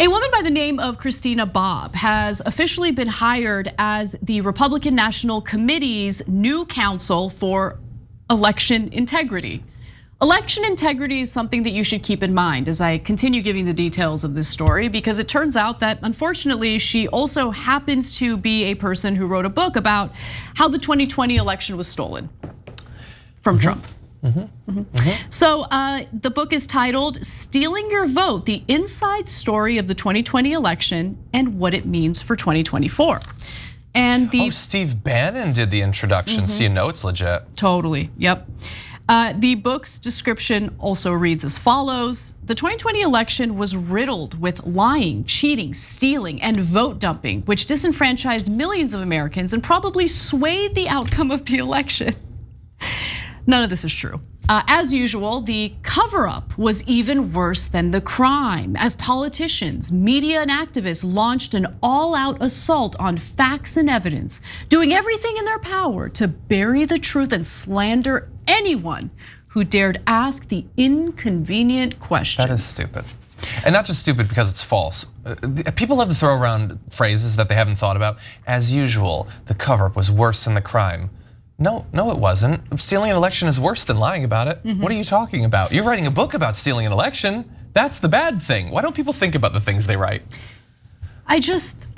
A woman by the name of Christina Bobb has officially been hired as the Republican National Committee's new counsel for election integrity. Election integrity is something that you should keep in mind as I continue giving the details of this story, because it turns out that unfortunately she also happens to be a person who wrote a book about how the 2020 election was stolen from Trump. So the book is titled "Stealing Your Vote: The Inside Story of the 2020 Election and What It Means for 2024." And Steve Bannon did the introduction, so you know it's legit. Totally, yep. The book's description also reads as follows: the 2020 election was riddled with lying, cheating, stealing, and vote dumping, which disenfranchised millions of Americans and probably swayed the outcome of the election. None of this is true. As usual, the cover-up was even worse than the crime, as politicians, media, and activists launched an all-out assault on facts and evidence, doing everything in their power to bury the truth and slander anyone who dared ask the inconvenient questions. That is stupid. And not just stupid because it's false. People love to throw around phrases that they haven't thought about. As usual, the cover-up was worse than the crime. No, it wasn't. Stealing an election is worse than lying about it. What are you talking about? You're writing a book about stealing an election. That's the bad thing. Why don't people think about the things they write? I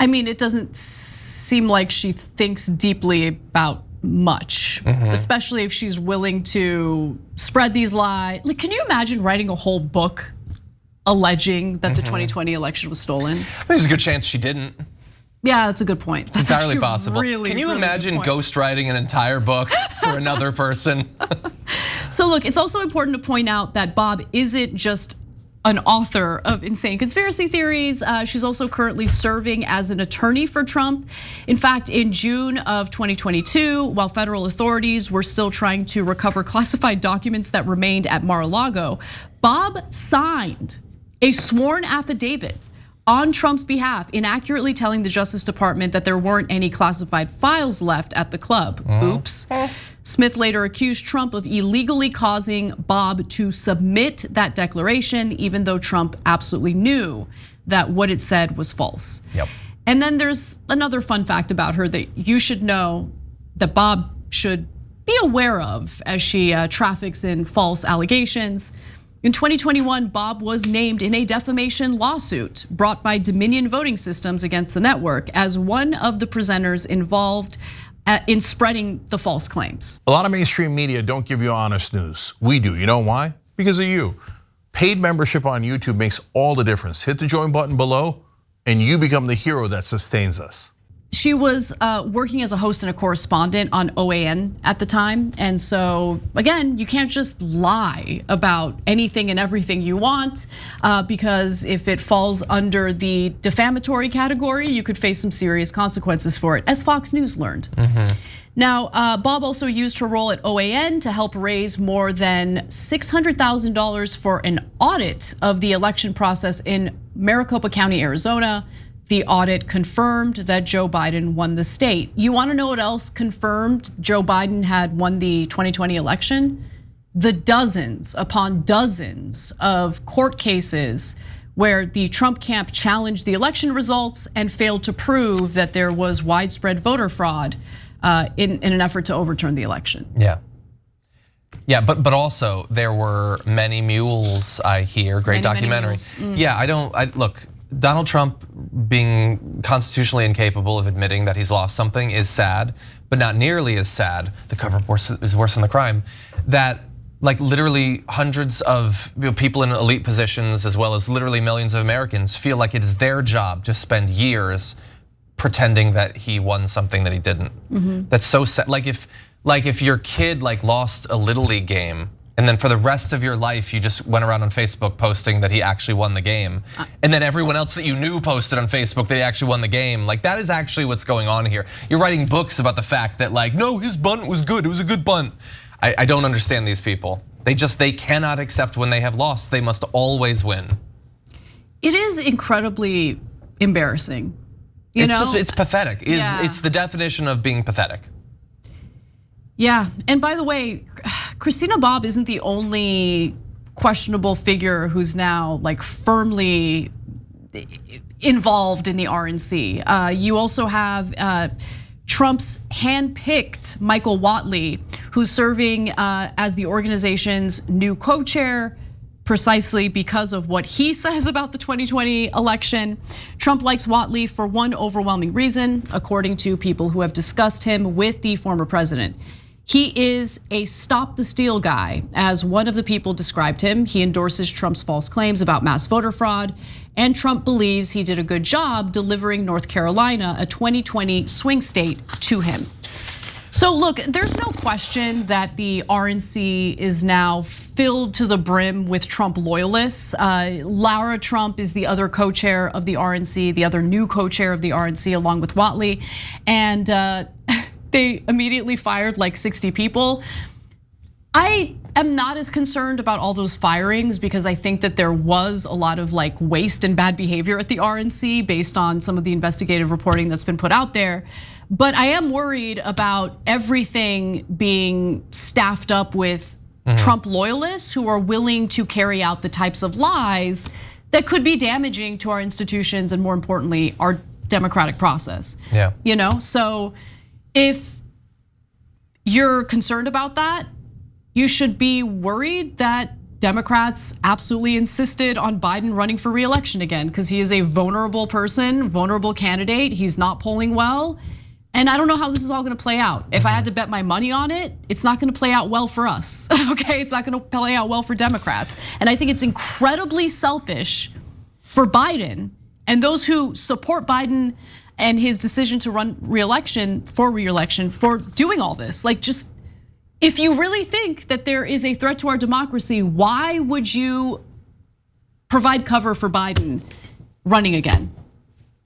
mean, it doesn't seem like she thinks deeply about much, especially if she's willing to spread these lies. Like, can you imagine writing a whole book alleging that the 2020 election was stolen? I think there's a good chance she didn't. Yeah, that's a good point. It's entirely possible. Can you imagine ghostwriting an entire book for another person? So look, it's also important to point out that Bobb isn't just an author of insane conspiracy theories. She's also currently serving as an attorney for Trump. In fact, in June of 2022, while federal authorities were still trying to recover classified documents that remained at Mar-a-Lago, Bobb signed a sworn affidavit on Trump's behalf, inaccurately telling the Justice Department that there weren't any classified files left at the club. Oops. Smith later accused Trump of illegally causing Bobb to submit that declaration, even though Trump absolutely knew that what it said was false. Yep. And then there's another fun fact about her that you should know, that Bobb should be aware of as she traffics in false allegations. In 2021, Bobb was named in a defamation lawsuit brought by Dominion Voting Systems against the network as one of the presenters involved in spreading the false claims. A lot of mainstream media don't give you honest news. We do. You know why? Because of you. Paid membership on YouTube makes all the difference. Hit the join button below and you become the hero that sustains us. She was working as a host and a correspondent on OAN at the time. And so again, you can't just lie about anything and everything you want, because if it falls under the defamatory category, you could face some serious consequences for it, as Fox News learned. Now, Bobb also used her role at OAN to help raise more than $600,000 for an audit of the election process in Maricopa County, Arizona. The audit confirmed that Joe Biden won the state. You wanna know what else confirmed Joe Biden had won the 2020 election? The dozens upon dozens of court cases where the Trump camp challenged the election results and failed to prove that there was widespread voter fraud in an effort to overturn the election. Yeah, but also there were many mules, I hear, great documentary. Yeah, look, Donald Trump being constitutionally incapable of admitting that he's lost something is sad, but not nearly as sad. The cover-up is worse than the crime. That like literally hundreds of people in elite positions, as well as literally millions of Americans, feel like it is their job to spend years pretending that he won something that he didn't. That's so sad. Like if your kid lost a Little League game, and then for the rest of your life, you just went around on Facebook posting that he actually won the game. And then everyone else that you knew posted on Facebook that he actually won the game. Like that is actually what's going on here. You're writing books about the fact that no, his bunt was good, it was a good bunt. I don't understand these people. They cannot accept when they have lost. They must always win. It is incredibly embarrassing. It's pathetic. It's the definition of being pathetic. Yeah, and by the way, Christina Bobb isn't the only questionable figure who's now firmly involved in the RNC. You also have Trump's handpicked Michael Whatley, who's serving as the organization's new co-chair, precisely because of what he says about the 2020 election. Trump likes Whatley for one overwhelming reason, according to people who have discussed him with the former president. He is a stop the steal guy, as one of the people described him. He endorses Trump's false claims about mass voter fraud, and Trump believes he did a good job delivering North Carolina, a 2020 swing state, to him. So look, there's no question that the RNC is now filled to the brim with Trump loyalists. Laura Trump is the other co-chair of the RNC, the other new co-chair of the RNC, along with Whatley, and they immediately fired like 60 people. I am not as concerned about all those firings because I think that there was a lot of like waste and bad behavior at the RNC based on some of the investigative reporting that's been put out there. But I am worried about everything being staffed up with Trump loyalists who are willing to carry out the types of lies that could be damaging to our institutions and, more importantly, our democratic process. Yeah. You know, so if you're concerned about that, you should be worried that Democrats absolutely insisted on Biden running for re-election again, because he is a vulnerable person, vulnerable candidate. He's not polling well. And I don't know how this is all gonna play out. If I had to bet my money on it, it's not gonna play out well for us, okay? It's not gonna play out well for Democrats. And I think it's incredibly selfish for Biden and those who support Biden and his decision to run re-election for doing all this. Like, just, if you really think that there is a threat to our democracy, why would you provide cover for Biden running again?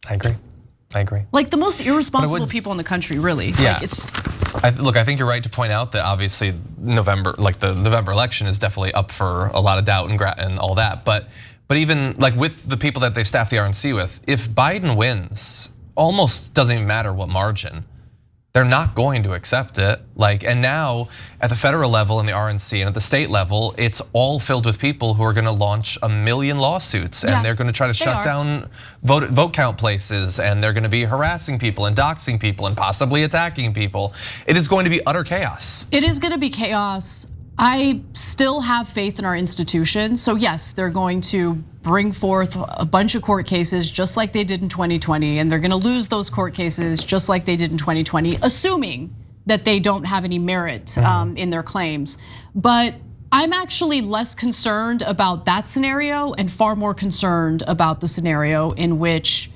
I agree. Like the most irresponsible people in the country, really. Yeah. Like Look, I think you're right to point out that obviously November, like the November election, is definitely up for a lot of doubt and all that. But even like with the people that they've staffed the RNC with, if Biden wins, almost doesn't even matter what margin, they're not going to accept it. Like, and now at the federal level and the RNC and at the state level, it's all filled with people who are gonna launch a million lawsuits and they're gonna try to shut down vote count places, and they're gonna be harassing people and doxing people and possibly attacking people. It is going to be utter chaos. It is gonna be chaos. I still have faith in our institutions. So yes, they're going to bring forth a bunch of court cases just like they did in 2020, and they're gonna lose those court cases just like they did in 2020, assuming that they don't have any merit in their claims. But I'm actually less concerned about that scenario and far more concerned about the scenario in which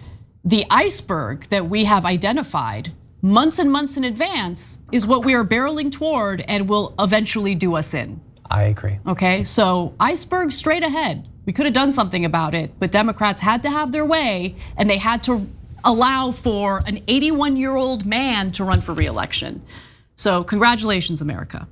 the iceberg that we have identified months and months in advance is what we are barreling toward and will eventually do us in. I agree. Okay, so iceberg straight ahead. We could have done something about it, but Democrats had to have their way, and they had to allow for an 81-year-old man to run for re-election. So congratulations, America.